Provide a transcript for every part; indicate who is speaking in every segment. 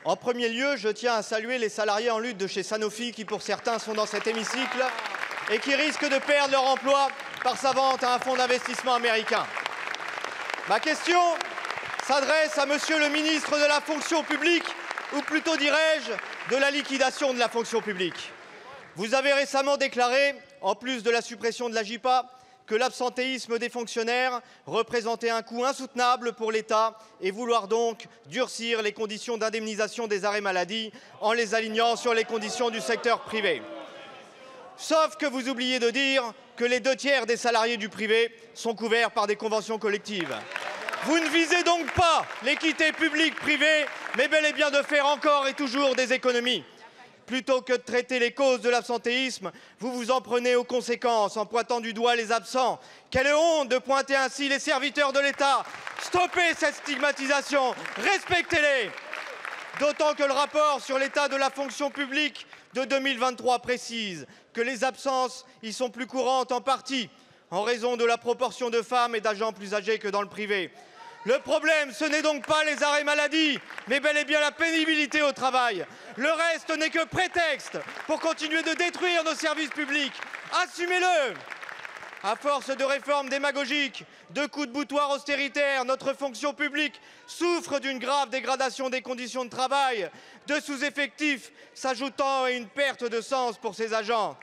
Speaker 1: En premier lieu, je tiens à saluer les salariés en lutte de chez Sanofi qui, pour certains, sont dans cet hémicycle et qui risquent de perdre leur emploi par sa vente à un fonds d'investissement américain. Ma question s'adresse à Monsieur le ministre de la fonction publique, ou plutôt dirais-je, de la liquidation de la fonction publique. Vous avez récemment déclaré, en plus de la suppression de la JPA, que l'absentéisme des fonctionnaires représentait un coût insoutenable pour l'État et vouloir donc durcir les conditions d'indemnisation des arrêts maladie en les alignant sur les conditions du secteur privé. Sauf que vous oubliez de dire que les 2/3 des salariés du privé sont couverts par des conventions collectives. Vous ne visez donc pas l'équité publique-privée, mais bel et bien de faire encore et toujours des économies. Plutôt que de traiter les causes de l'absentéisme, vous vous en prenez aux conséquences en pointant du doigt les absents. Quelle honte de pointer ainsi les serviteurs de l'État. Stoppez cette stigmatisation, respectez-les. D'autant que le rapport sur l'état de la fonction publique de 2023 précise que les absences y sont plus courantes en partie en raison de la proportion de femmes et d'agents plus âgés que dans le privé. Le problème, ce n'est donc pas les arrêts maladie, mais bel et bien la pénibilité au travail. Le reste n'est que prétexte pour continuer de détruire nos services publics. Assumez-le. À force de réformes démagogiques, de coups de boutoir austéritaires, notre fonction publique souffre d'une grave dégradation des conditions de travail, de sous-effectifs s'ajoutant à une perte de sens pour ses agents.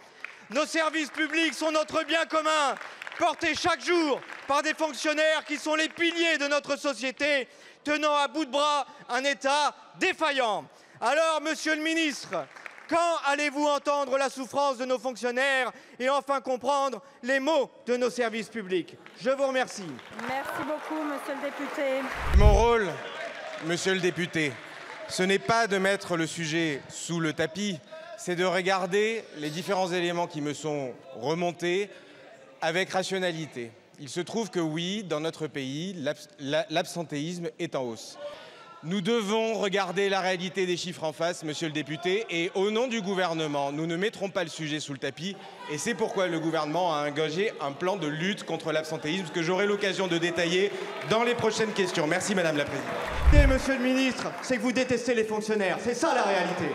Speaker 1: Nos services publics sont notre bien commun, portés chaque jour par des fonctionnaires qui sont les piliers de notre société, tenant à bout de bras un État défaillant. Alors, Monsieur le ministre, quand allez-vous entendre la souffrance de nos fonctionnaires et enfin comprendre les maux de nos services publics? Je vous remercie.
Speaker 2: Merci beaucoup, Monsieur le député.
Speaker 3: Mon rôle, Monsieur le député, ce n'est pas de mettre le sujet sous le tapis, c'est de regarder les différents éléments qui me sont remontés avec rationalité. Il se trouve que oui, dans notre pays, l'absentéisme est en hausse. Nous devons regarder la réalité des chiffres en face, Monsieur le député, et au nom du gouvernement, nous ne mettrons pas le sujet sous le tapis. Et c'est pourquoi le gouvernement a engagé un plan de lutte contre l'absentéisme que j'aurai l'occasion de détailler dans les prochaines questions. Merci Madame la Présidente.
Speaker 1: Monsieur le ministre, c'est que vous détestez les fonctionnaires. C'est ça la réalité.